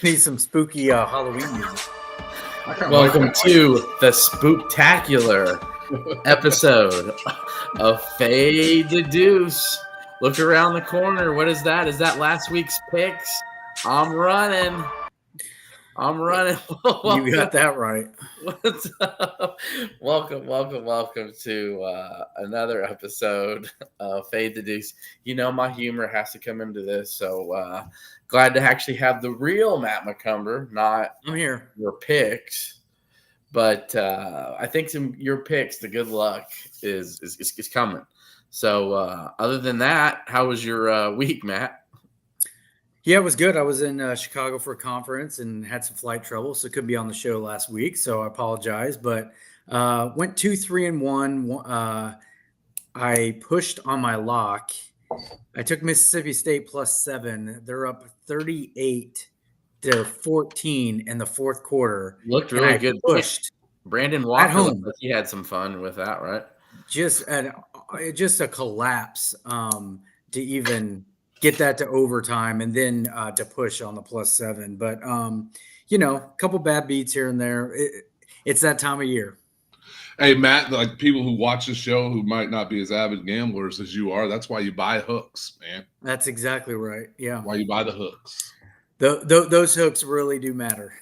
Need some spooky Halloween music. Welcome to the Spooktacular episode of Fade the Duce. Look around the corner. What is that? Is that last week's picks? I'm running. You got that right. What's up? Welcome to another episode of Fade the Deuce. You know my humor has to come into this, so glad to actually have the real Matt McCumber, not I'm here. Your picks. But I think your picks, the good luck is coming. So other than that, how was your week, Matt? Yeah, it was good. I was in Chicago for a conference and had some flight trouble, so couldn't be on the show last week. So I apologize, but went 2-3-1. I pushed on my lock. I took Mississippi State +7. They're up 38-14 in the fourth quarter. Looked really good. Pushed Brandon Walker at home. He had some fun with that, right? Just a collapse to even get that to overtime and then to push on the +7. But, a couple bad beats here and there. It's that time of year. Hey, Matt, like people who watch the show who might not be as avid gamblers as you are, that's why you buy hooks, man. That's exactly right. Yeah. Why you buy the hooks. Those hooks really do matter.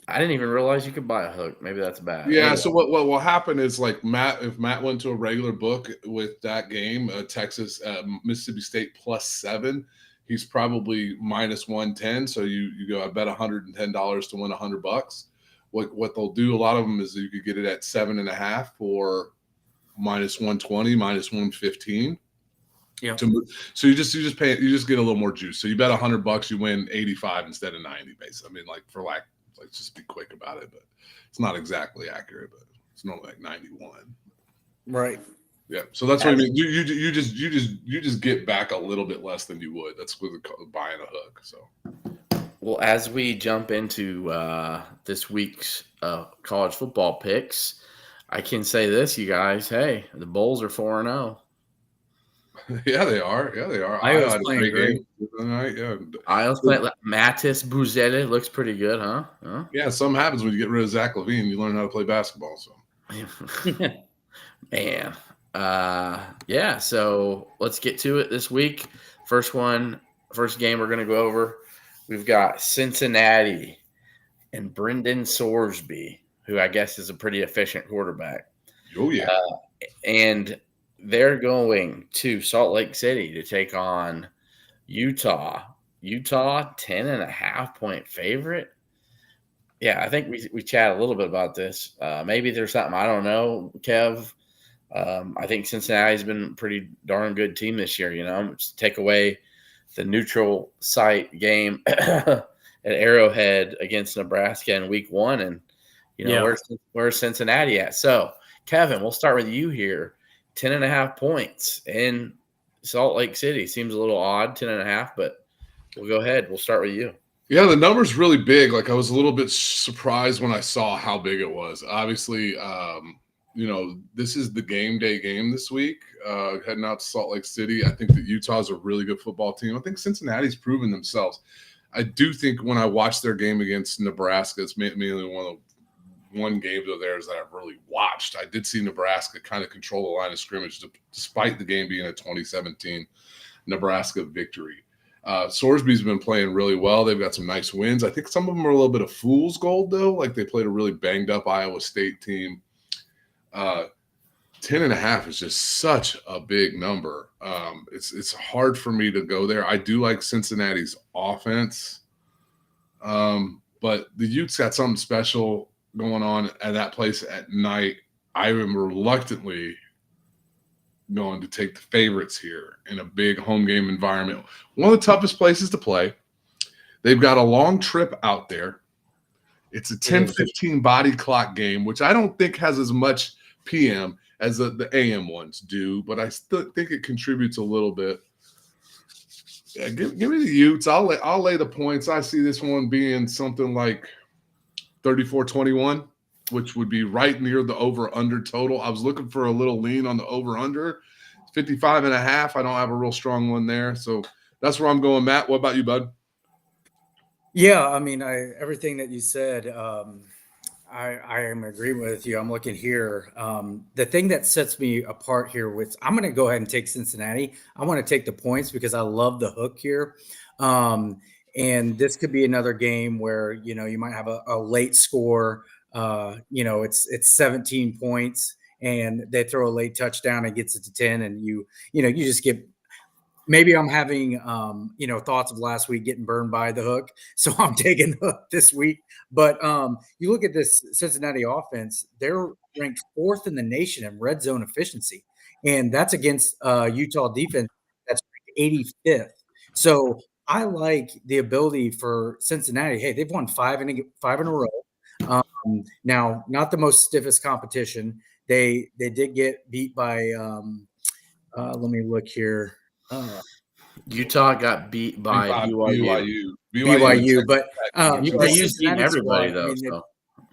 I didn't even realize you could buy a hook. Maybe that's bad. Yeah. Anyway. So what will happen is like if Matt went to a regular book with that game, Mississippi State +7, he's probably -110. So you go, I bet $110 to win $100. What they'll do, a lot of them is you could get it at 7.5 for -120, -115. Yeah. So you just get a little more juice. So you bet $100, you win 85 instead of 90, basically. I mean, like let's just be quick about it, but it's not exactly accurate, but it's normally like 91. Right. Yeah. So that's what I mean. You just get back a little bit less than you would. That's with buying a hook. So. Well, as we jump into this week's college football picks, I can say this, you guys. Hey, the Bulls are 4-0. Yeah, they are. Iowa's playing great. Yeah. Iowa's playing. Mattis Buzele looks pretty good, huh? Yeah, something happens when you get rid of Zach LaVine. You learn how to play basketball. So, man, yeah. So let's get to it this week. First game we're going to go over. We've got Cincinnati and Brendan Sorsby, who I guess is a pretty efficient quarterback. Oh yeah, and they're going to Salt Lake City to take on Utah. Utah, 10.5-point favorite. Yeah, I think we chat a little bit about this. Maybe there's something I don't know, Kev. I think Cincinnati's been a pretty darn good team this year. Just take away the neutral site game at Arrowhead against Nebraska in week 1, and where's Cincinnati at? So, Kevin, we'll start with you here. 10.5 points in Salt Lake City. Seems a little odd, 10.5, but we'll go ahead. We'll start with you. Yeah, the number's really big. Like I was a little bit surprised when I saw how big it was. Obviously, this is the game day game this week, heading out to Salt Lake City. I think that Utah's a really good football team. I think Cincinnati's proven themselves. I do think when I watched their game against Nebraska, it's mainly one game of theirs that I've really watched. I did see Nebraska kind of control the line of scrimmage despite the game being a 2017 Nebraska victory. Sorsby's been playing really well. They've got some nice wins. I think some of them are a little bit of fool's gold, though. Like they played a really banged up Iowa State team. 10.5 is just such a big number. It's hard for me to go there. I do like Cincinnati's offense. But the Utes got something special going on at that place at night. I am reluctantly going to take the favorites here in a big home game environment. One of the toughest places to play. They've got a long trip out there. It's a 10-15 body clock game, which I don't think has as much PM as the AM ones do, but I still think it contributes a little bit. Yeah, give me the Utes. I'll lay the points. I see this one being something like 34-21, which would be right near the over-under total. I was looking for a little lean on the over-under. 55.5. I don't have a real strong one there. So that's where I'm going. Matt, what about you, bud? Yeah, I mean, everything that you said, I am in agreement with you. I'm looking here. The thing that sets me apart here with I'm going to go ahead and take Cincinnati. I want to take the points because I love the hook here. And this could be another game where you might have a late score. It's 17 points, and they throw a late touchdown and gets it to 10, and you just get. Maybe I'm having thoughts of last week getting burned by the hook, so I'm taking the hook this week. But you look at this Cincinnati offense; they're ranked 4th in the nation in red zone efficiency, and that's against Utah defense that's ranked 85th. So I like the ability for Cincinnati. Hey, they've won five in a row. Now, not the most stiffest competition. They did get beat by. Let me look here. Utah got beat by BYU. BYU, but BYU's beating everybody squad, though. So.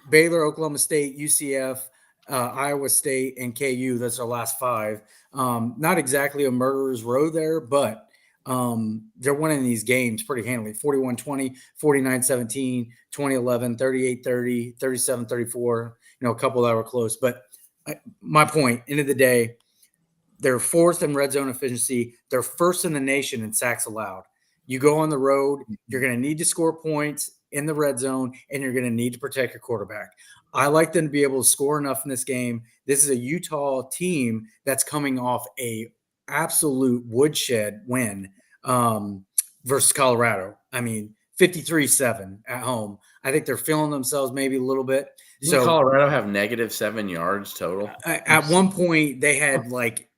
Baylor, Oklahoma State, UCF, Iowa State, and KU. That's our last 5. Not exactly a murderer's row there, but they're winning these games pretty handily. 41-20, 49-17, 20-11, 38-30, 37-34. A couple that were close. But my point, end of the day, they're 4th in red zone efficiency. They're 1st in the nation in sacks allowed. You go on the road, you're going to need to score points in the red zone, and you're going to need to protect your quarterback. I like them to be able to score enough in this game. This is a Utah team that's coming off a absolute woodshed win versus Colorado. I mean, 53-7 at home. I think they're feeling themselves maybe a little bit. Didn't Colorado have -7 yards total? At one point, they had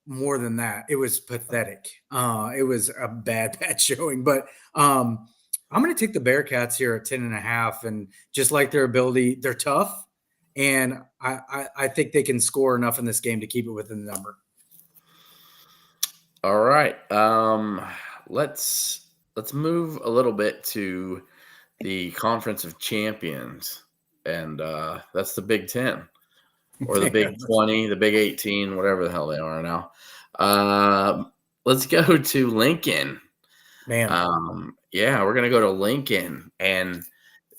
more than that. It was pathetic. It was a bad showing. But I'm going to take the Bearcats here at 10.5, and just like their ability, they're tough, and I think they can score enough in this game to keep it within the number. All right, let's move a little bit to the Conference of Champions, and that's the Big 10. Or the Big 20, the Big 18, whatever the hell they are now. Let's go to Lincoln. Man. We're going to go to Lincoln. And,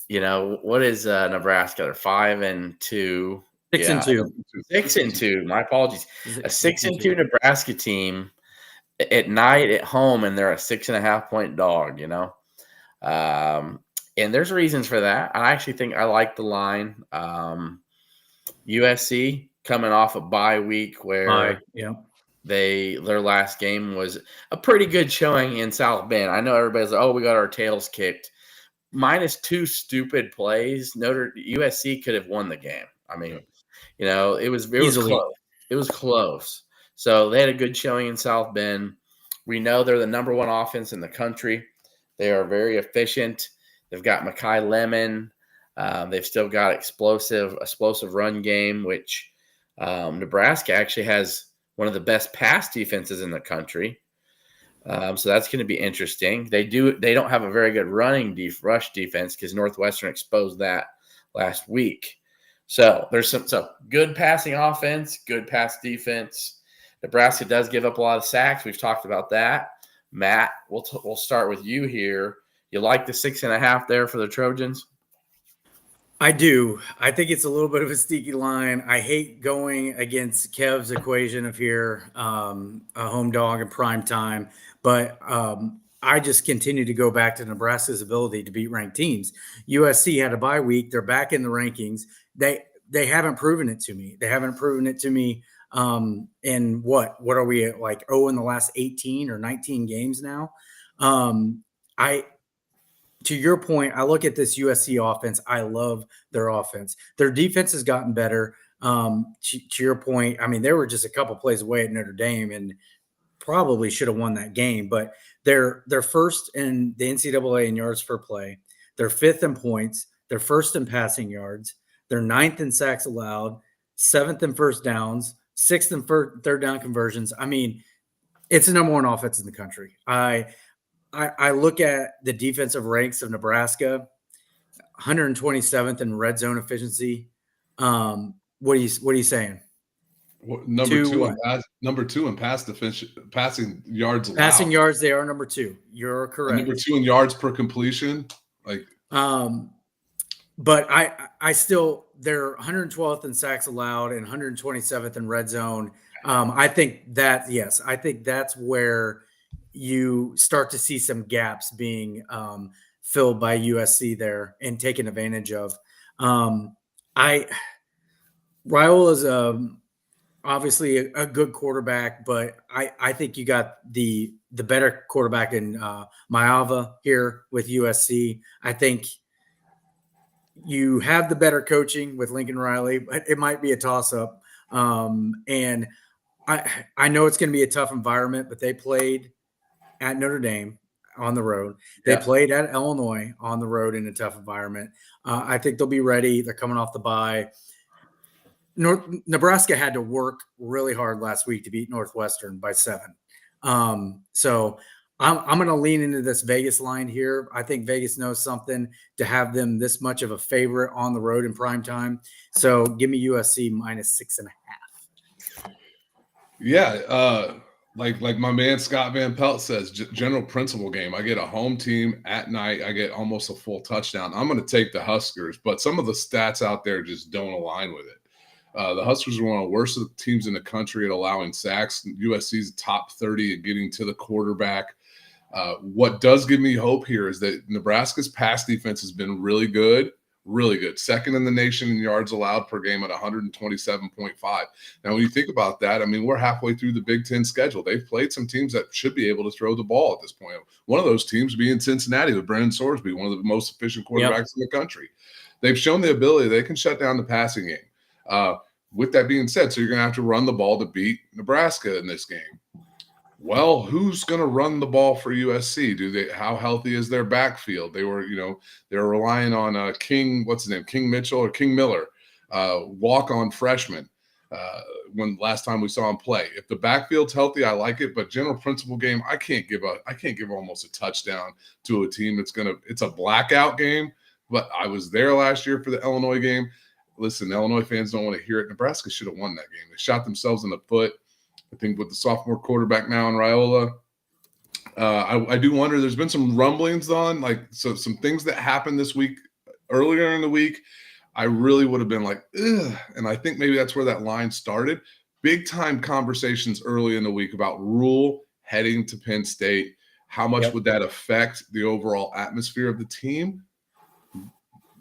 what is Nebraska? They're 5-2. 6-2. 6-2. My apologies. A 6-2 Nebraska team at night at home, and they're a 6.5-point dog, and there's reasons for that. I actually think I like the line. USC coming off a bye week where their last game was a pretty good showing in South Bend. I know everybody's like, we got our tails kicked. Minus 2 stupid plays, USC could have won the game. I mean, it was close. It was close. So they had a good showing in South Bend. We know they're the number 1 offense in the country. They are very efficient. They've got Mekhi Lemon. They've still got explosive run game, which Nebraska actually has one of the best pass defenses in the country. So that's going to be interesting. They don't have a very good rush defense because Northwestern exposed that last week. So there's some good passing offense, good pass defense. Nebraska does give up a lot of sacks. We've talked about that. Matt, we'll start with you here. You like the 6.5 there for the Trojans? I do. I think it's a little bit of a sneaky line. I hate going against Kev's equation of here, a home dog in prime time, but I just continue to go back to Nebraska's ability to beat ranked teams. USC had a bye week. They're back in the rankings. They haven't proven it to me. They haven't proven it to me in what are we at, like 0 in the last 18 or 19 games now? To your point, I look at this USC offense. I love their offense. Their defense has gotten better. To your point, I mean, they were just a couple plays away at Notre Dame and probably should have won that game. But they're first in the NCAA in yards per play. They're 5th in points. They're 1st in passing yards. They're 9th in sacks allowed, 7th in first downs, 6th in third down conversions. I mean, it's the number 1 offense in the country. I look at the defensive ranks of Nebraska, 127th in red zone efficiency. What are you saying? Number two in passing yards allowed. Passing yards, they are number 2. You're And correct. number 2 in yards per completion. But I still, they're 112th in sacks allowed and 127th in red zone. I think that's where you start to see some gaps being filled by USC there and taken advantage of. Raul is obviously a good quarterback, but I think you got the better quarterback in Maava here with USC. I think you have the better coaching with Lincoln Riley, but it might be a toss-up. And I know it's going to be a tough environment, but they played at Notre Dame on the road. They played at Illinois on the road in a tough environment. I think they'll be ready. They're coming off the bye. Nebraska had to work really hard last week to beat Northwestern by 7. So I'm going to lean into this Vegas line here. I think Vegas knows something to have them this much of a favorite on the road in prime time. So give me USC minus 6.5. Yeah. Like my man Scott Van Pelt says, general principle game. I get a home team at night. I get almost a full touchdown. I'm going to take the Huskers, but some of the stats out there just don't align with it. The Huskers are one of the worst teams in the country at allowing sacks. USC's top 30 at getting to the quarterback. What does give me hope here is that Nebraska's pass defense has been really good. Second in the nation in yards allowed per game at 127.5. Now, when you think about that, I mean, we're halfway through the Big Ten schedule. They've played some teams that should be able to throw the ball at this point. One of those teams being Cincinnati with Brennan Sorsby, one of the most efficient quarterbacks in the country. They've shown the ability they can shut down the passing game. With that being said, so you're going to have to run the ball to beat Nebraska in this game. Well, who's going to run the ball for USC? How healthy is their backfield? They're relying on King Mitchell or King Miller, walk-on freshman. When last time we saw him play, if the backfield's healthy, I like it. But general principle game, I can't give almost a touchdown to a team it's a blackout game. But I was there last year for the Illinois game. Listen, Illinois fans don't want to hear it. Nebraska should have won that game. They shot themselves in the foot. I think with the sophomore quarterback now in Raiola, I do wonder. There's been some rumblings on some things that happened this week. Earlier in the week, I really would have been like, ugh. And I think maybe that's where that line started. Big time conversations early in the week about Rule heading to Penn State. How much would that affect the overall atmosphere of the team?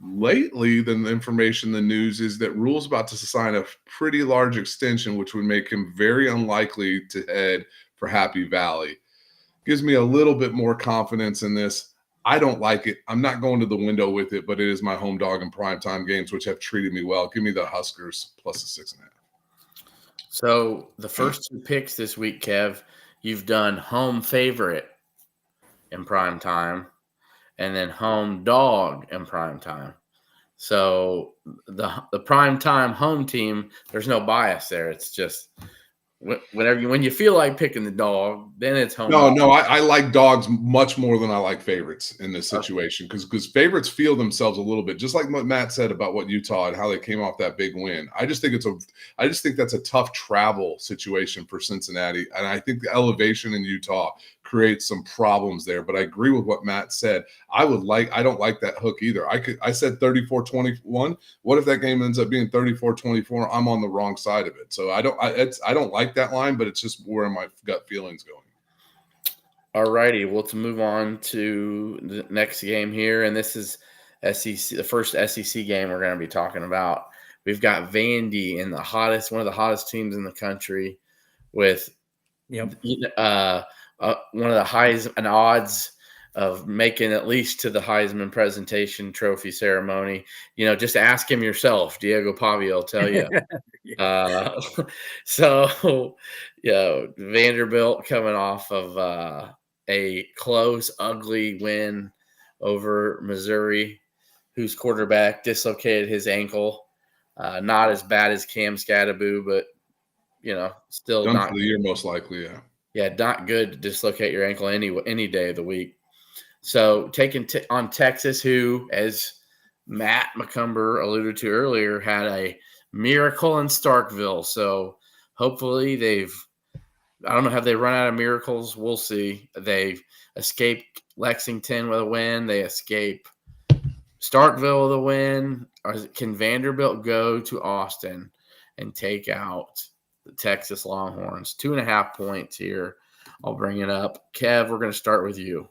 Lately, the information, the news is that Rule's about to sign a pretty large extension, which would make him very unlikely to head for Happy Valley. Gives me a little bit more confidence in this. I don't like it. I'm not going to the window with it, but it is my home dog in primetime games, which have treated me well. Give me the Huskers plus a 6.5. So the first 2 picks this week, Kev, you've done home favorite in primetime and then home dog in prime time. So the prime time home team, there's no bias there. It's just when you feel like picking the dog, then it's home. No, I like dogs much more than I like favorites in this situation because favorites feel themselves a little bit, just like what Matt said about what Utah and how they came off that big win. I just think that's a tough travel situation for Cincinnati, and I think the elevation in Utah creates some problems there. But I agree with what Matt said. I don't like that hook either. I said 34-21. What if that game ends up being 34-24? I'm on the wrong side of it. So I don't like that line, but it's just where my gut feeling's going. All righty. Well, to move on to the next game here, and this is SEC, the first SEC game we're going to be talking about. We've got Vandy in one of the hottest teams in the country with one of the highs and odds of making at least to the Heisman presentation trophy ceremony. Just ask him yourself. Diego Pavia will tell you. So Vanderbilt coming off of a close, ugly win over Missouri, whose quarterback dislocated his ankle. Not as bad as Cam Scadaboo, but still done not for the year most likely. Yeah, not good to dislocate your ankle any day of the week. So taking on Texas, who, as Matt McCumber alluded to earlier, had a miracle in Starkville. So hopefully I don't know, have they run out of miracles? We'll see. They've escaped Lexington with a win. They escape Starkville with a win. Or can Vanderbilt go to Austin and take out the Texas Longhorns? 2.5 points here. I'll bring it up. Kev, we're going to start with you.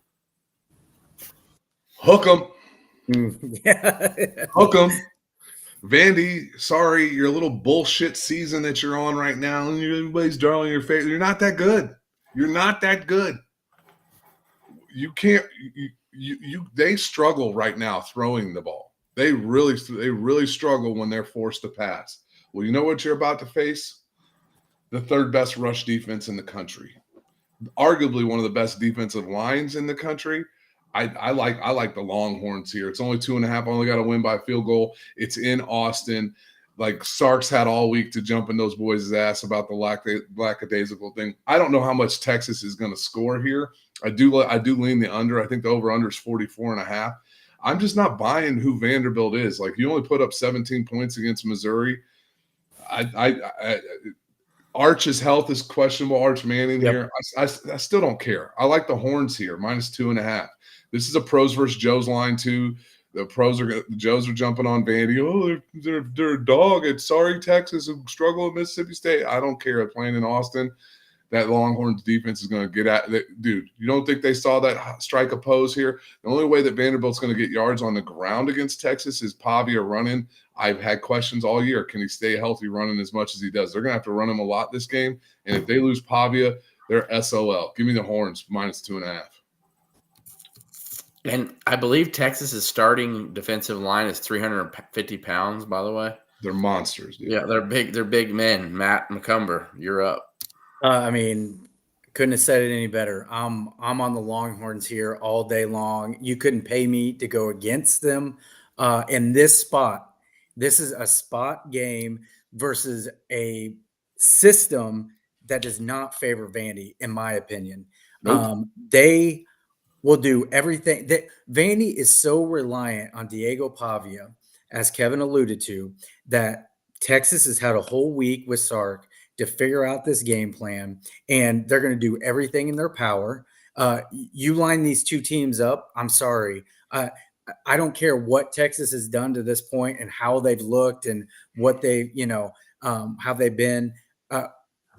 Hook 'em. Yeah. Hook 'em. Vandy, sorry, your little bullshit season that you're on right now, and everybody's drawing your face. You're not that good. You're not that good. You can't. They struggle right now throwing the ball. They really struggle when they're forced to pass. Well, you know what you're about to face? The third best rush defense in the country, arguably one of the best defensive lines in the country. I like the Longhorns here. It's only 2.5. Only got to win by a field goal. It's in Austin. Like Sark's had all week to jump in those boys' ass about the lackadaisical thing. I don't know how much Texas is going to score here. I do lean the under. I think the over/under is 44.5. I'm just not buying who Vanderbilt is. Like, you only put up 17 points against Missouri. Arch's health is questionable. Arch Manning here. I still don't care. I like the Horns here, -2.5. This is a pros versus Joe's line too. The Joes are jumping on Vandy. Oh, they're a dog. It's sorry, Texas, who struggle at Mississippi State. I don't care. Playing in Austin, that Longhorns defense is going to get at that. Dude, you don't think they saw that strike oppose here? The only way that Vanderbilt's going to get yards on the ground against Texas is Pavia running. I've had questions all year. Can he stay healthy running as much as he does? They're going to have to run him a lot this game. And if they lose Pavia, they're SOL. Give me the Horns, -2.5. And I believe Texas's starting defensive line is 350 pounds, by the way. They're monsters, dude. Yeah, they're big. They're big men. Matt McCumber, you're up. I mean, couldn't have said it any better. I'm on the Longhorns here all day long. You couldn't pay me to go against them in this spot. This is a spot game versus a system that does not favor Vandy, in my opinion. Nope. They will do everything. Vandy is so reliant on Diego Pavia, as Kevin alluded to, that Texas has had a whole week with Sark to figure out this game plan, and they're going to do everything in their power. You line these two teams up, I'm sorry. I don't care what Texas has done to this point and how they've looked and what they, how they've been.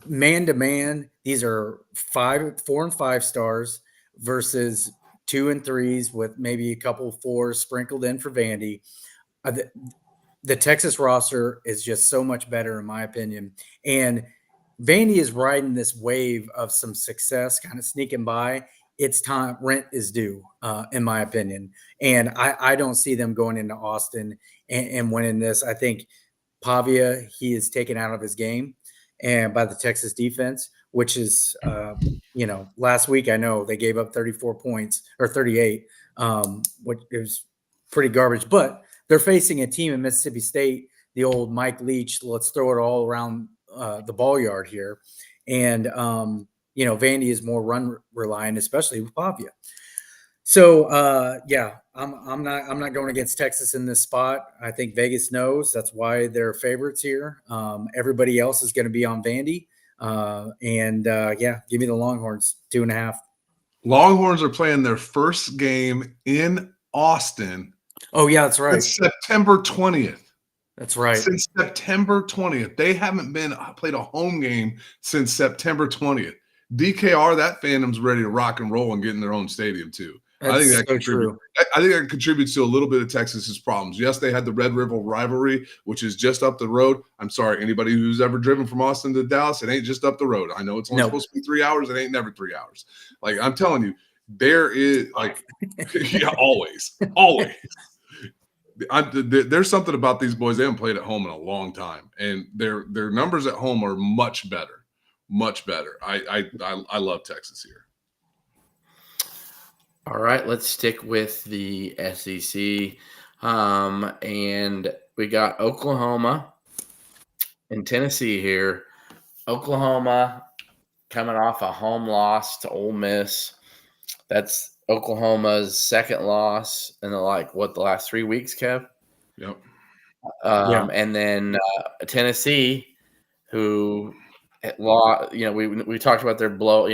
Man to man, these are 4 and 5 stars versus 2 and 3s with maybe a couple 4s sprinkled in for Vandy. The Texas roster is just so much better, in my opinion. And Vandy is riding this wave of some success, kind of sneaking by. It's time. Rent is due, in my opinion. And I don't see them going into Austin and winning this. I think Pavia, he is taken out of his game and by the Texas defense, which is, last week I know they gave up 34 points or 38, which is pretty garbage. But they're facing a team in Mississippi State, the old Mike Leach. Let's throw it all around the ball yard here. And, Vandy is more run reliant, especially with Pavia. So, I'm not going against Texas in this spot. I think Vegas knows that's why they're favorites here. Everybody else is going to be on Vandy. Give me the Longhorns 2.5. Longhorns are playing their first game in Austin. Oh, yeah, that's right. It's September 20th. That's right. Since September 20th. They haven't played a home game since September 20th. DKR, that fandom's ready to rock and roll and get in their own stadium too. That's I think that so true. I think that contributes to a little bit of Texas's problems. Yes, they had the Red River rivalry, which is just up the road. I'm sorry, anybody who's ever driven from Austin to Dallas, it ain't just up the road. I know it's only supposed to be 3 hours. It ain't never 3 hours. Like, I'm telling you, there is always. There's something about these boys. They haven't played at home in a long time, and their numbers at home are much better. Much better. I love Texas here. All right, let's stick with the SEC. And we got Oklahoma and Tennessee here. Oklahoma coming off a home loss to Ole Miss. That's Oklahoma's second loss in the last 3 weeks, Kev? Yep. And then Tennessee, who we talked about their blow.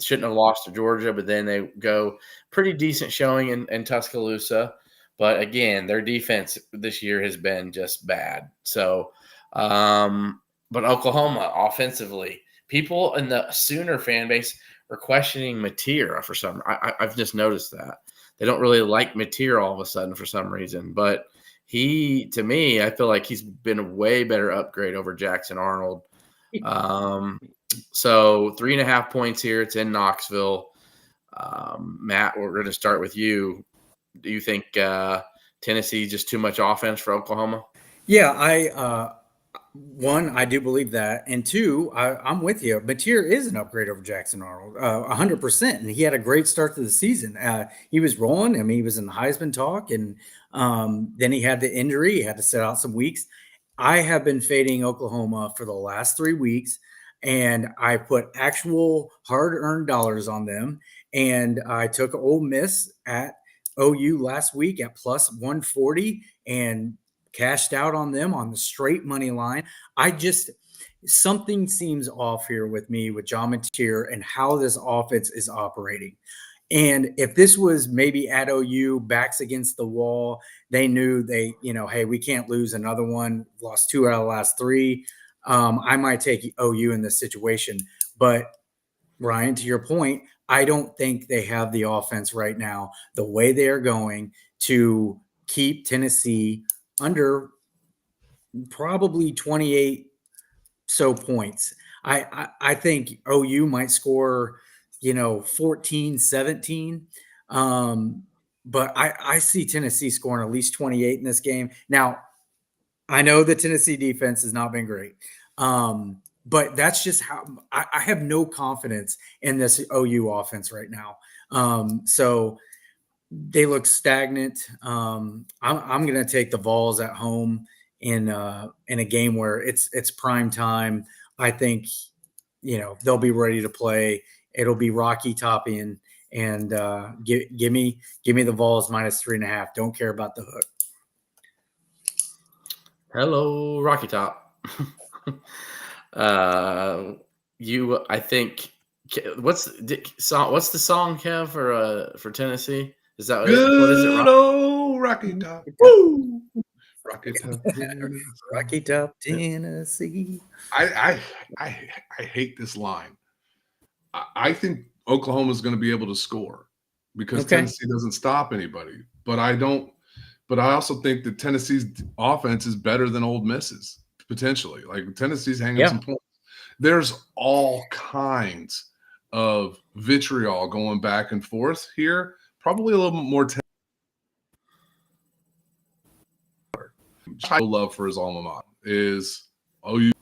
Shouldn't have lost to Georgia, but then they go pretty decent showing in Tuscaloosa. But again, their defense this year has been just bad. So, but Oklahoma offensively, people in the Sooner fan base are questioning Mateer for some. I've just noticed that they don't really like Mateer all of a sudden for some reason. But to me, I feel like he's been a way better upgrade over Jackson Arnold. So 3.5 points here. It's in Knoxville. Matt, we're going to start with you. Do you think Tennessee just too much offense for Oklahoma? Yeah, I do believe that, and two, I'm with you. Mateer is an upgrade over Jackson Arnold, 100%, and he had a great start to the season. He was rolling. I mean, he was in the Heisman talk, and then he had the injury. He had to sit out some weeks. I have been fading Oklahoma for the last 3 weeks, and I put actual hard-earned dollars on them, and I took Ole Miss at OU last week at plus 140 and cashed out on them on the straight money line. Something seems off here with me with John Mateer and how this offense is operating. And if this was maybe at OU, backs against the wall, they knew hey, we can't lose another one. Lost 2 out of the last 3. I might take OU in this situation. But Ryan, to your point, I don't think they have the offense right now, the way they are going, to keep Tennessee under probably 28 points. I think OU might score 14, 17. But I see Tennessee scoring at least 28 in this game. Now, I know the Tennessee defense has not been great. But that's just how I have no confidence in this OU offense right now. So they look stagnant. I'm going to take the Vols at home in a game where it's prime time. I think they'll be ready to play. It'll be Rocky Topping, and give me the Vols minus 3.5. Don't care about the hook. Hello, Rocky Top. I think what's the song, Kev, for Tennessee? Is that good? What is it? Old Rocky Top. Woo! Rocky Top. Rocky Top, Tennessee. I hate this line. I think Oklahoma is going to be able to score because Tennessee doesn't stop anybody. But I also think that Tennessee's offense is better than Ole Miss's potentially. Like Tennessee's hanging some points. There's all kinds of vitriol going back and forth here. Probably a little bit more. Love for his alma mater is OU's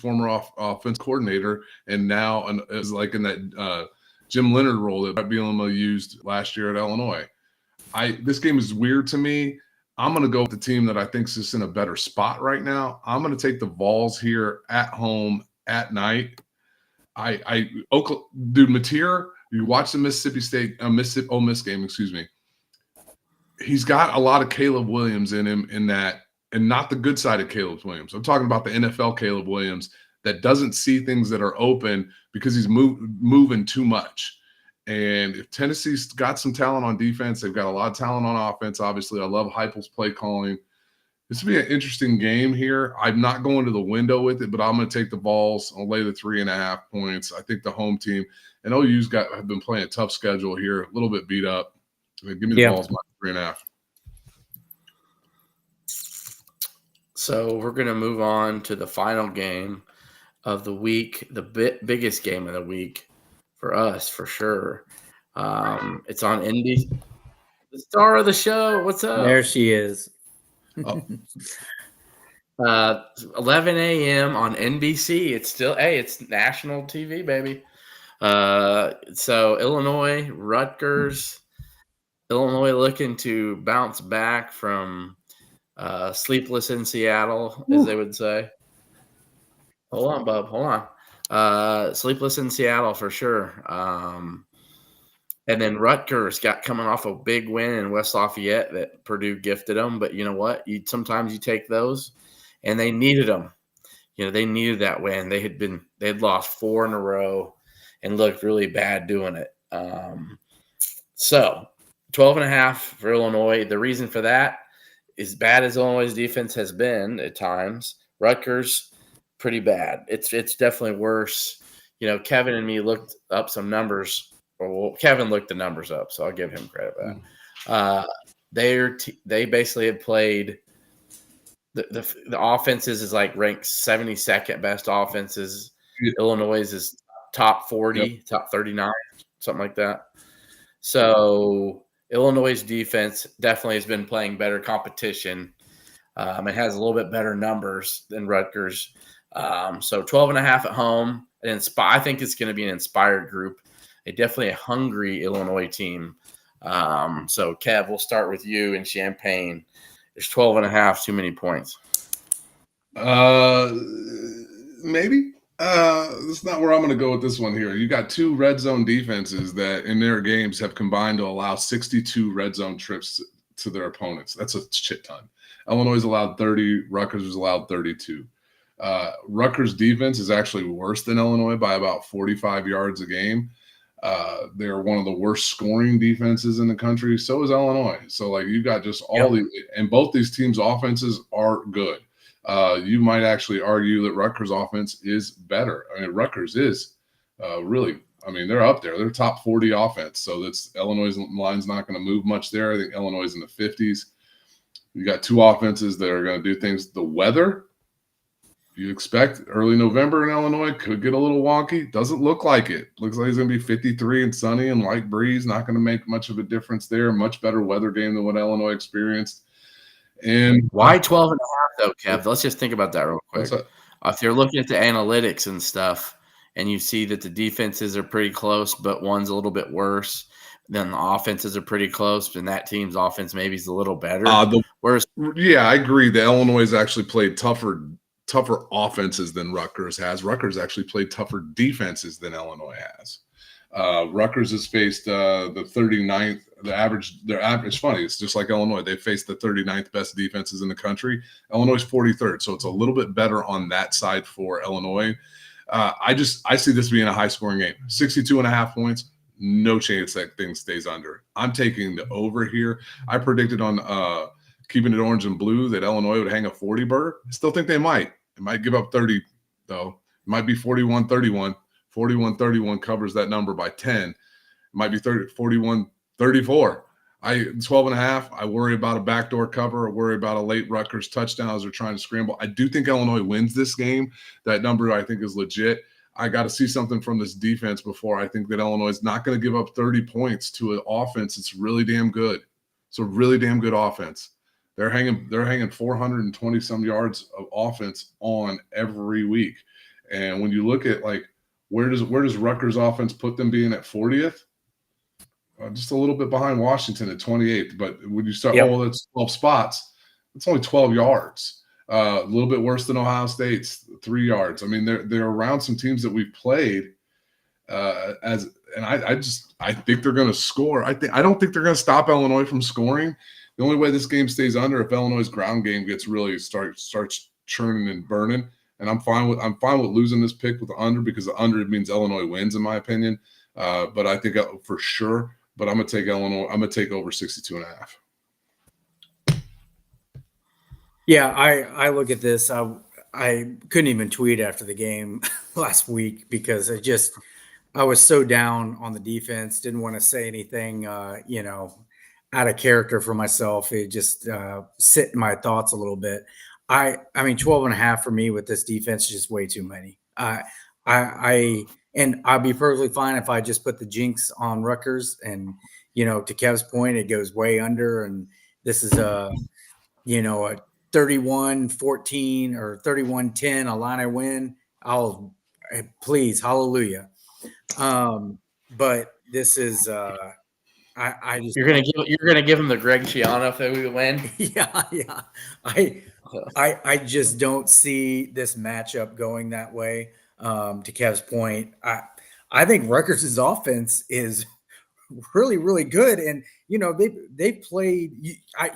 former offense coordinator, and now is like in that Jim Leonard role that Bielema used last year at Illinois. This game is weird to me. I'm going to go with the team that I think is just in a better spot right now. I'm going to take the Vols here at home at night. Dude, Mateer, you watch the Ole Miss game, excuse me. He's got a lot of Caleb Williams in him in that, and not the good side of Caleb Williams. I'm talking about the NFL Caleb Williams that doesn't see things that are open because he's moving too much. And if Tennessee's got some talent on defense, they've got a lot of talent on offense. Obviously, I love Heupel's play calling. This will be an interesting game here. I'm not going to the window with it, but I'm going to take the Vols. I'll lay the 3.5 points. I think the home team and OU's have been playing a tough schedule here, a little bit beat up. Give me the Vols minus 3.5. So we're going to move on to the final game of the week, the biggest game of the week for us, for sure. It's on NBC. The star of the show. What's up? There she is. 11 a.m. on NBC. It's national TV, baby. So Illinois, Rutgers. Illinois looking to bounce back from sleepless in Seattle, as they would say. Hold on, bub. Hold on. Sleepless in Seattle for sure. And then Rutgers got coming off a big win in West Lafayette that Purdue gifted them. But you know what? Sometimes you take those, and they needed them. They needed that win. They'd lost 4 in a row and looked really bad doing it. So 12.5 for Illinois. The reason for that, as bad as Illinois' defense has been at times, Rutgers pretty bad. It's definitely worse. Kevin and me looked up some numbers. Well, Kevin looked the numbers up, so I'll give him credit for that. They basically had played the offenses is like ranked 72nd best offenses. Illinois is top 40, top 39, something like that. So Illinois' defense definitely has been playing better competition. It has a little bit better numbers than Rutgers. So 12.5 at home. I think it's going to be an inspired group. Definitely a hungry Illinois team. So Kev, we'll start with you in Champaign. There's 12.5 too many points. Maybe. That's not where I'm going to go with this one here. You got 2 red zone defenses that in their games have combined to allow 62 red zone trips to their opponents. That's a shit ton. Illinois has allowed 30. Rutgers has allowed 32. Rutgers defense is actually worse than Illinois by about 45 yards a game. They're one of the worst scoring defenses in the country. So is Illinois. So you got just all these, and both these teams' offenses are good. You might actually argue that Rutgers' offense is better. I mean, Rutgers is really. I mean, they're up there. They're top 40 offense. So that's Illinois' line's not going to move much there. I think Illinois is in the 50s. You got 2 offenses that are going to do things. The weather. You expect early November in Illinois could get a little wonky. Doesn't look like it. Looks like it's going to be 53 and sunny and light breeze. Not going to make much of a difference there. Much better weather game than what Illinois experienced. And why 12.5 though, Kev? Let's just think about that real quick. If you're looking at the analytics and stuff, and you see that the defenses are pretty close, but one's a little bit worse, then the offenses are pretty close, and that team's offense maybe is a little better. I agree. The Illinois has actually played tougher offenses than Rutgers has. Rutgers actually played tougher defenses than Illinois has. Rutgers has faced the 39th, their average. It's funny. It's just like Illinois. They faced the 39th best defenses in the country. Illinois is 43rd. So it's a little bit better on that side for Illinois. I see this being a high scoring game. 62.5 points. No chance that thing stays under. I'm taking the over here. I predicted on keeping it orange and blue that Illinois would hang a 40 burger. I still think they might. It might give up 30, though. It might be 41-31. 41-31 covers that number by 10. It might be 41-34. 12.5. I worry about a backdoor cover. I worry about a late Rutgers touchdown as they're trying to scramble. I do think Illinois wins this game. That number I think is legit. I got to see something from this defense before I think that Illinois is not going to give up 30 points to an offense. It's really damn good. It's a really damn good offense. They're hanging 420 some yards of offense on every week. And when you look at where does Rutgers offense put them being at 40th? Just a little bit behind Washington at 28th. But when you start, that's 12 spots. It's only 12 yards. A little bit worse than Ohio State's 3 yards. I mean, they're around some teams that we've played I think they're going to score. I don't think they're going to stop Illinois from scoring. The only way this game stays under if Illinois' ground game gets really starts churning and burning. And I'm fine with losing this pick with the under because the under means Illinois wins in my opinion. But I think for sure. But I'm gonna take Illinois. I'm gonna take over 62.5. Yeah, I look at this. I couldn't even tweet after the game last week because I was so down on the defense. Didn't want to say anything, out of character for myself. It just sit in my thoughts a little bit. I mean, 12.5 for me with this defense is just way too many. And I'd be perfectly fine if I just put the jinx on Rutgers and, to Kev's point, it goes way under. And this is a 31-14 or 31-10 Illini win. Please, hallelujah. But this is I just you're gonna give him the Greg Schiano if we win. Yeah. I just don't see this matchup going that way. To Kev's point, I think Rutgers' offense is really, really good, and they played.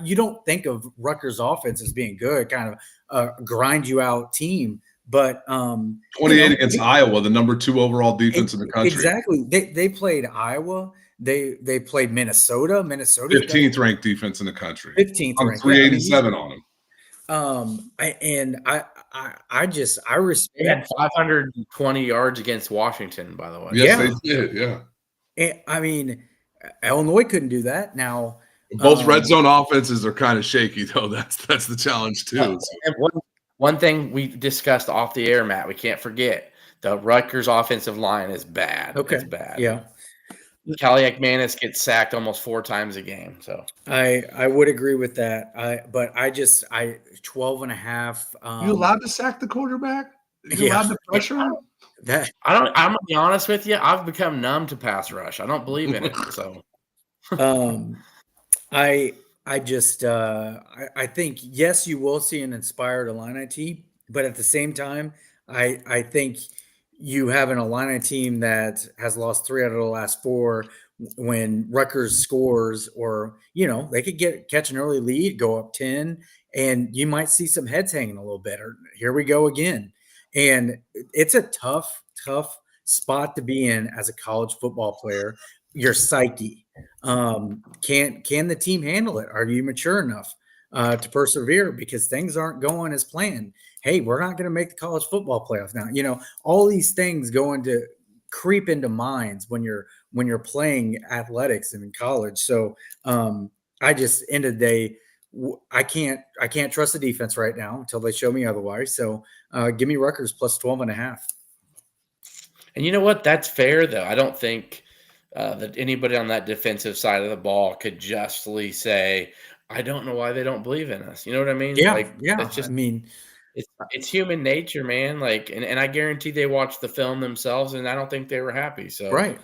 You don't think of Rutgers' offense as being good, kind of a grind you out team, But 28 against Iowa, the number 2 overall defense in the country. Exactly. They played Iowa. They played Minnesota. Minnesota's 15th ranked defense in the country. 15th I'm ranked. 387 on them. I respect. They had 520 yards against Washington, by the way. Yes, they did. Yeah. And, I mean, Illinois couldn't do that. Now, both red zone offenses are kind of shaky, though. That's the challenge too. And one thing we discussed off the air, Matt, we can't forget the Rutgers offensive line is bad. Okay. It's bad. Yeah. Kaliak-Manis gets sacked almost 4 times a game. So I would agree with that. But 12 and a half. You allowed to sack the quarterback? You allowed to pressure him? I'm gonna be honest with you. I've become numb to pass rush. I don't believe in it. So I think, yes, you will see an inspired Illini team, but at the same time, I think you have an Illini team that has lost 3 out of the last 4 when Rutgers scores, or, they could catch an early lead, go up 10, and you might see some heads hanging a little bit, or here we go again. And it's a tough spot to be in as a college football player. Your psyche. Can the team handle it? Are you mature enough to persevere? Because things aren't going as planned. Hey, we're not going to make the college football playoff now. All these things creep into minds when you're playing athletics and in college. So end of the day, I can't trust the defense right now until they show me otherwise. So give me Rutgers plus 12.5. And you know what? That's fair, though. I don't think that anybody on that defensive side of the ball could justly say, I don't know why they don't believe in us. You know what I mean? Yeah. It's just, it's human nature, man. And I guarantee they watched the film themselves, and I don't think they were happy. So right.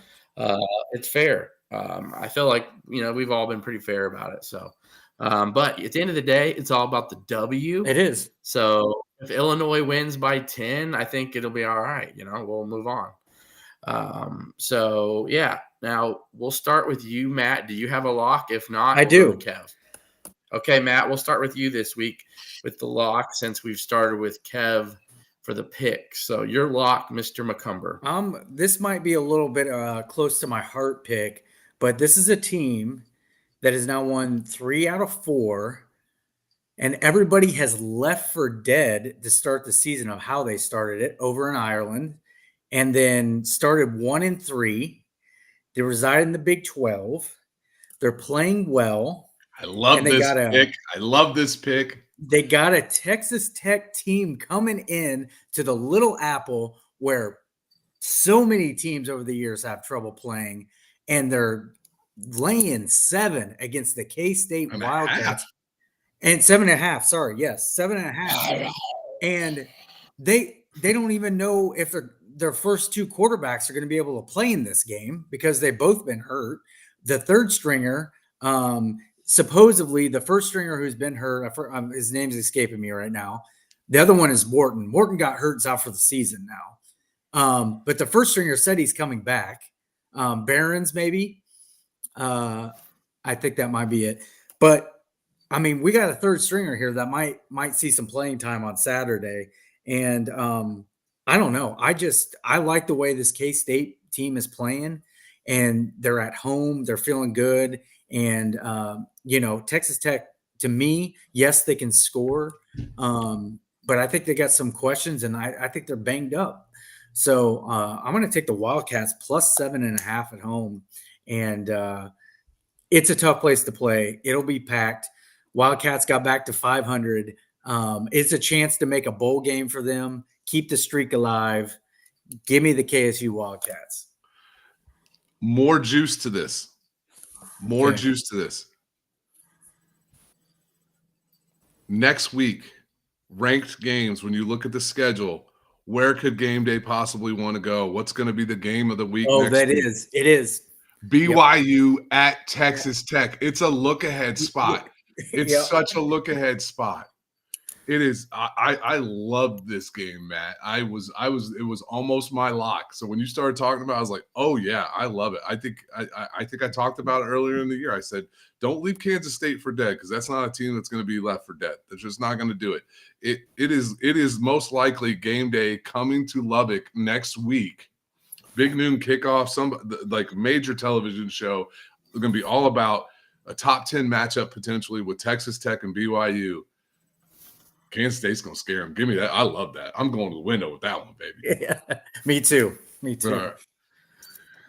It's fair. I feel like, we've all been pretty fair about it. So, but at the end of the day, it's all about the W. It is. So if Illinois wins by 10, I think it'll be all right. We'll move on. So yeah, now we'll start with you, Matt. Do you have a lock? If not, I do. Kev. Okay, Matt, we'll start with you this week with the lock, since we've started with Kev for the pick. So your lock, Mr. McCumber. This might be a little bit close to my heart pick, but this is a team that has now won 3 out of 4, and everybody has left for dead to start the season of how they started it over in Ireland, and then started 1-3. They reside in the Big 12. They're playing well. I love this pick. They got a Texas Tech team coming in to the Little Apple, where so many teams over the years have trouble playing, and they're laying 7 against the K-State Wildcats. And 7.5. Sorry, yes, 7.5. And they don't even know if their first 2 quarterbacks are going to be able to play in this game, because they've both been hurt. The third stringer, supposedly the first stringer who's been hurt, his name's escaping me right now. The other one is Morton. Morton got hurt, is out for the season now. But the first stringer said he's coming back. Barons, maybe. I think that might be it. But we got a third stringer here that might see some playing time on Saturday. And I don't know. I like the way this K-State team is playing, and they're at home. They're feeling good. And, Texas Tech, to me, yes, they can score. But I think they got some questions, and I think they're banged up. So I'm going to take the Wildcats plus 7.5 at home. And it's a tough place to play. It'll be packed. Wildcats got back to 500. It's a chance to make a bowl game for them, keep the streak alive. Give me the KSU Wildcats. More juice to this. Juice to this. Next week, ranked games, when you look at the schedule, where could game day possibly want to go? What's going to be the game of the week? Oh, it is. BYU at Texas Tech. It's a look-ahead spot. It's such a look-ahead spot. It is. I love this game, Matt. It was almost my lock. So when you started talking about it, I was like, oh yeah, I love it. I think I talked about it earlier in the year. I said, don't leave Kansas State for dead, because that's not a team that's going to be left for dead. They're just not going to do it. It is most likely game day coming to Lubbock next week. Big noon kickoff, some like major television show. They're going to be all about a top 10 matchup potentially with Texas Tech and BYU. Kansas State's going to scare them. Give me that. I love that. I'm going to the window with that one, baby. Yeah, me too. All right.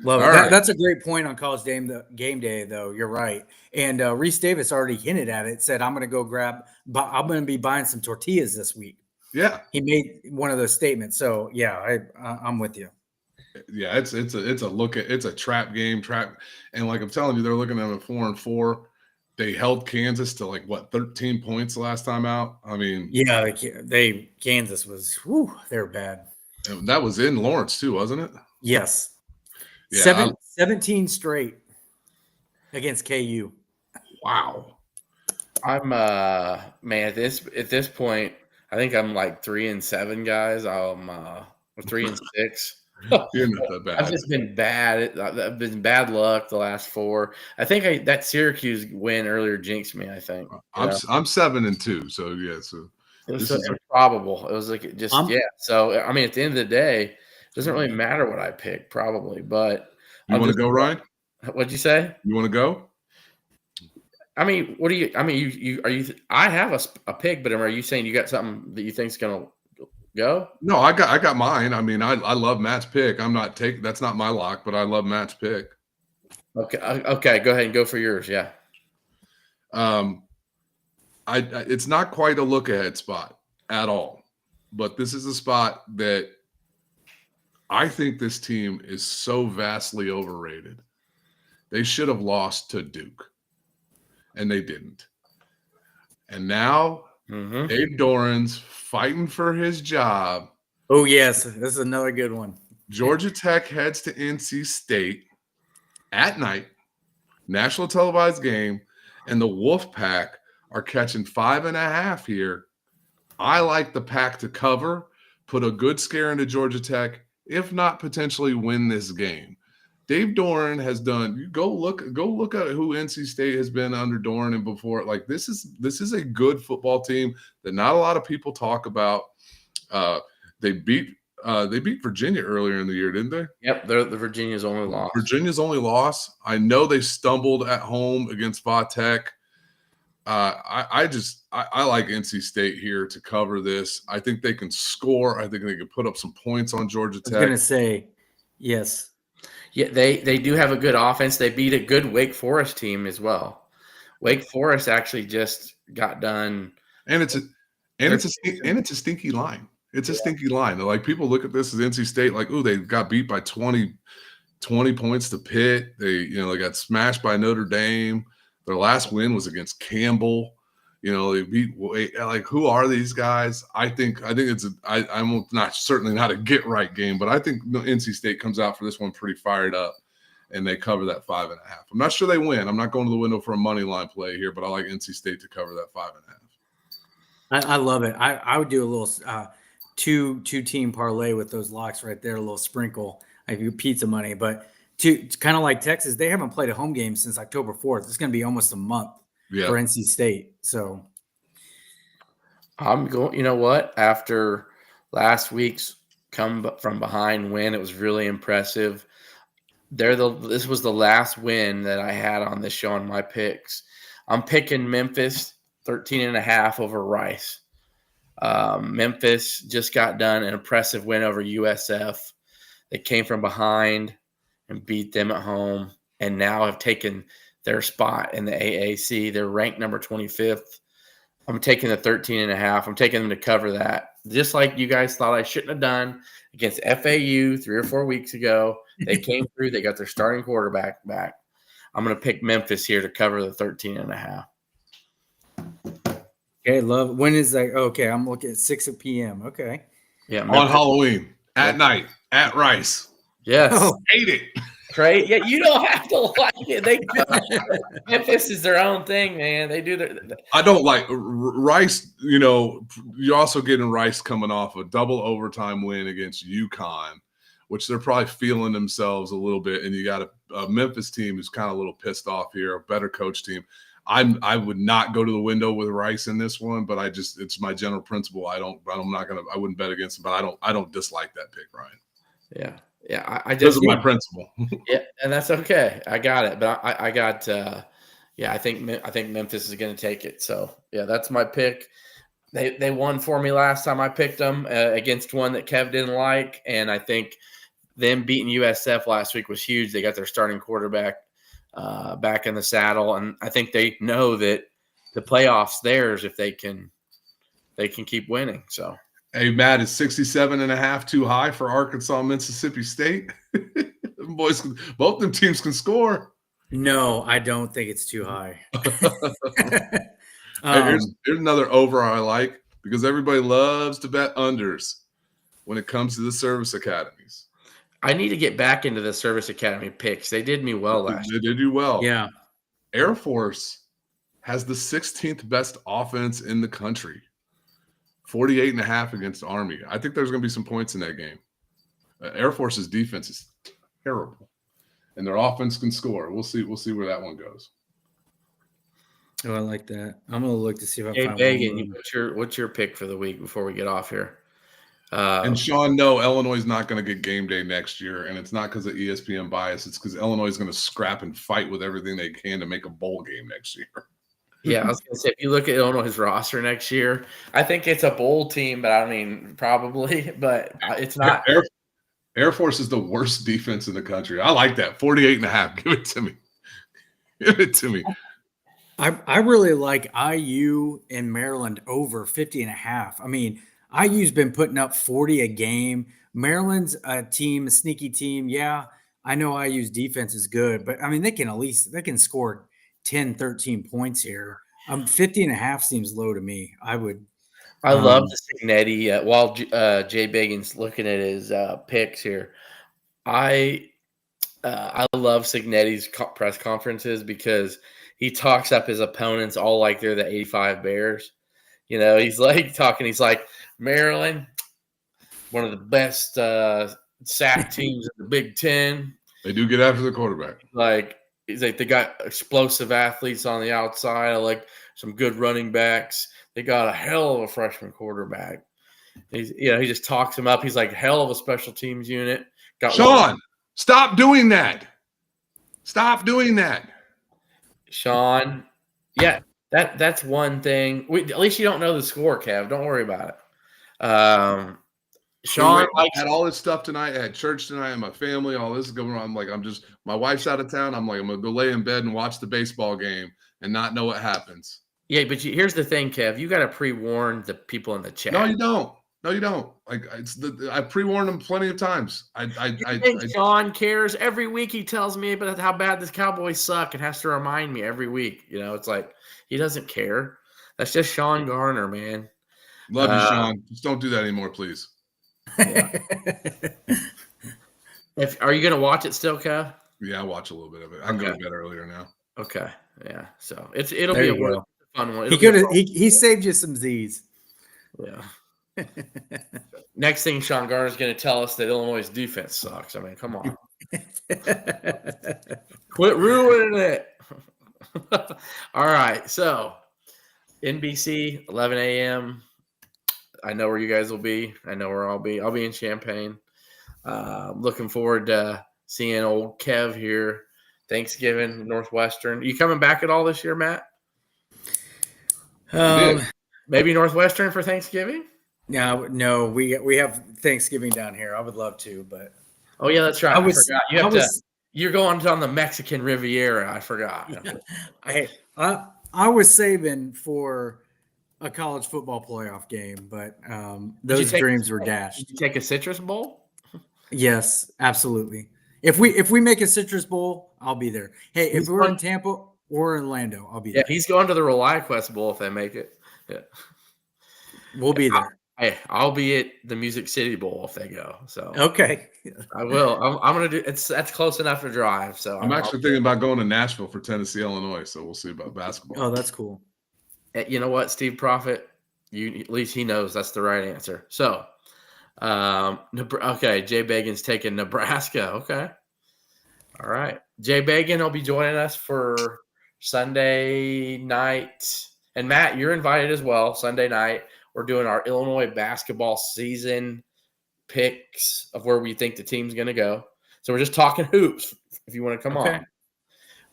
Love it. All right. That's a great point on college game day, though. You're right. And Reese Davis already hinted at it. Said, I'm going to be buying some tortillas this week. Yeah. He made one of those statements. So yeah, I'm with you. Yeah, it's a trap game. And like I'm telling you, they're looking at a 4-4. They held Kansas to 13 points last time out. I mean, yeah, Kansas was they're bad. That was in Lawrence too, wasn't it? Yes. Yeah, 17 straight against KU. Wow. I'm man, at this point, I think I'm like 3-7, guys. I'm 3-6. You're not that bad. I've just been bad. I've been bad luck the last 4. I think that Syracuse win earlier jinxed me. I think I'm 7-2. So yeah, so it was so improbable. It was like yeah. So I mean, at the end of the day, it doesn't really matter what I pick, probably. But you want to go, Ryan? What'd you say? You want to go? I mean, what do you? I mean, you are you? I have a pick, but are you saying you got something that you think's gonna go? No, I got mine. I mean, I love Matt's pick. I'm not taking. That's not my lock, but I love Matt's pick. Okay. Go ahead and go for yours. Yeah. It's not quite a look ahead spot at all, but this is a spot that I think this team is so vastly overrated. They should have lost to Duke, and they didn't. And now Dave Doran's fighting for his job. Oh, yes. This is another good one. Georgia Tech heads to NC State at night, national televised game, and the Wolfpack are catching 5.5 here. I like the Pack to cover, put a good scare into Georgia Tech, if not potentially win this game. Dave Doran has done. Go look at who NC State has been under Doran and before. Like this is a good football team that not a lot of people talk about. They beat Virginia earlier in the year, didn't they? Yep, they're the Virginia's only loss. Virginia's only loss. I know they stumbled at home against Va Tech. I like NC State here to cover this. I think they can score. I think they can put up some points on Georgia Tech. I was going to say, yes. Yeah, they do have a good offense. They beat a good Wake Forest team as well. Wake Forest actually just got done, and it's a stinky line. It's a stinky line. Like people look at this as NC State, like, oh, they got beat by 20 points to Pitt. They got smashed by Notre Dame. Their last win was against Campbell. They beat who are these guys? I think I'm certainly not a get right game, but I think NC State comes out for this one pretty fired up, and they cover that 5.5. I'm not sure they win. I'm not going to the window for a money line play here, but I like NC State to cover that 5.5. I love it. I would do a little two team parlay with those locks right there, a little sprinkle, like pizza money. But kind of like Texas, they haven't played a home game since October 4th. It's going to be almost a month. Yeah. For NC State. So I'm going, you know what? After last week's come from behind win, it was really impressive. This was the last win that I had on this show on my picks. I'm picking Memphis 13.5 over Rice. Memphis just got done an impressive win over USF. They came from behind and beat them at home, and now have taken their spot in the AAC. They're ranked number 25th. I'm taking the 13.5. I'm taking them to cover that. Just like you guys thought I shouldn't have done against FAU 3 or 4 weeks ago. They came through. They got their starting quarterback back. I'm going to pick Memphis here to cover the 13.5. Okay, love. When is that? Okay, I'm looking at 6 p.m. Okay. Yeah. On Halloween, at night, at Rice. Yes. Hate it. Trey, yeah, you don't have to like it. Memphis is their own thing, man. They do their. I don't like Rice. You know, you're also getting Rice coming off a double overtime win against UConn, which they're probably feeling themselves a little bit. And you got a Memphis team who's kind of a little pissed off here, a better coach team. I would not go to the window with Rice in this one, but it's my general principle. I wouldn't bet against him, but I don't dislike that pick, Ryan. Yeah. Yeah. I This just, is my principle. yeah. And that's okay. I got it. But I got, I think Memphis is going to take it. So yeah, that's my pick. They won for me last time I picked them against one that Kev didn't like. And I think them beating USF last week was huge. They got their starting quarterback back in the saddle. And I think they know that the playoffs theirs if they can keep winning. So, hey, Matt, is 67.5 too high for Arkansas, Mississippi State? Boys, both them teams can score. No, I don't think it's too high. Here's another over I like because everybody loves to bet unders when it comes to the service academies. I need to get back into the service academy picks. They did me well last year. They did you well. Yeah. Air Force has the 16th best offense in the country. 48.5 against Army. I think there's going to be some points in that game. Air Force's defense is terrible, and their offense can score. We'll see where that one goes. Oh, I like that. I'm gonna look to see if I Hey, find Megan, one. what's your pick for the week before we get off here? And Sean, no, Illinois is not going to get game day next year, and it's not because of ESPN bias. It's because Illinois is going to scrap and fight with everything they can to make a bowl game next year. Yeah, I was going to say, if you look at Illinois' roster next year, I think it's a bowl team, but I mean, probably, but it's not. Air Force is the worst defense in the country. I like that. 48.5. Give it to me. Give it to me. I really like IU in Maryland over 50.5. I mean, IU's been putting up 40 a game. Maryland's a sneaky team. Yeah, I know IU's defense is good, but I mean, they can score 10, 13 points here. 50.5 seems low to me. I love the Cincinnati. While Jay Biggins looking at his picks here, I love Cincinnati's press conferences because he talks up his opponents all like they're the 85 Bears. You know, he's like talking. He's like, Maryland, one of the best sack teams in the Big Ten. They do get after the quarterback. He's like, they got explosive athletes on the outside. I like some good running backs. They got a hell of a freshman quarterback. He just talks him up. He's like, hell of a special teams unit. Sean, stop doing that. Stop doing that. Sean, yeah, that's one thing. At least you don't know the score, Kev. Don't worry about it. Sean, I had all this stuff tonight. I had church tonight and my family. All this is going on. I'm like, my wife's out of town. I'm like, I'm going to go lay in bed and watch the baseball game and not know what happens. Yeah, but here's the thing, Kev. You got to pre-warn the people in the chat. No, you don't. No, you don't. I pre-warned them plenty of times. I think Sean cares every week. He tells me about how bad the Cowboys suck and has to remind me every week. You know, it's like he doesn't care. That's just Sean Garner, man. Love you, Sean. Just don't do that anymore, please. Yeah. Are you gonna watch it still, Kev? Yeah, I watch a little bit of it. I can go to bed earlier now. Okay, yeah. So it'll be a fun one. He saved you some Z's. Yeah. Next thing, Sean Garner's going to tell us that Illinois' defense sucks. I mean, come on. Quit ruining it. All right. So, NBC, 11 a.m. I know where you guys will be. I know where I'll be. I'll be in Champaign. Looking forward to seeing old Kev here. Thanksgiving, Northwestern. You coming back at all this year, Matt? Maybe Northwestern for Thanksgiving? No, we have Thanksgiving down here. I would love to, but oh yeah, that's right. I forgot. You're going on the Mexican Riviera. I forgot. I was saving for a college football playoff game, but those dreams were dashed. Did you take a Citrus Bowl? Yes, absolutely. If we make a Citrus Bowl, I'll be there. Hey, if we're in Tampa or Orlando, I'll be there. Yeah, he's going to the ReliaQuest Bowl if they make it. Yeah. We'll be there. Hey, I'll be at the Music City Bowl if they go. So Okay. I will. I'm gonna do. That's close enough to drive. So I'm actually thinking about going to Nashville for Tennessee, Illinois. So we'll see about basketball. Oh, that's cool. You know what, Steve Prophet? At least he knows that's the right answer. So, okay, Jay Bagan's taking Nebraska. Okay, all right. Jay Bagan will be joining us for Sunday night, and Matt, you're invited as well. Sunday night, we're doing our Illinois basketball season picks of where we think the team's going to go. So we're just talking hoops. If you want to come on,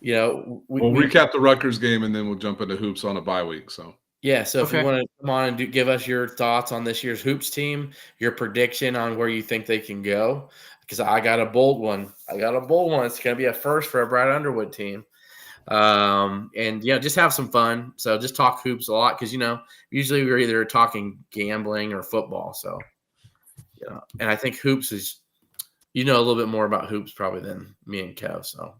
we'll recap the Rutgers game and then we'll jump into hoops on a bye week. So if you want to come on and give us your thoughts on this year's hoops team, your prediction on where you think they can go, because I got a bold one. It's going to be a first for a Brad Underwood team. And just have some fun. So just talk hoops a lot because usually we're either talking gambling or football. So and I think hoops is a little bit more about hoops probably than me and Kev. So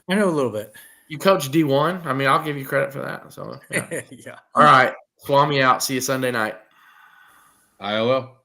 I know a little bit. You coach D1. I mean, I'll give you credit for that. So Yeah. All right, Swami out. See you Sunday night. ILL.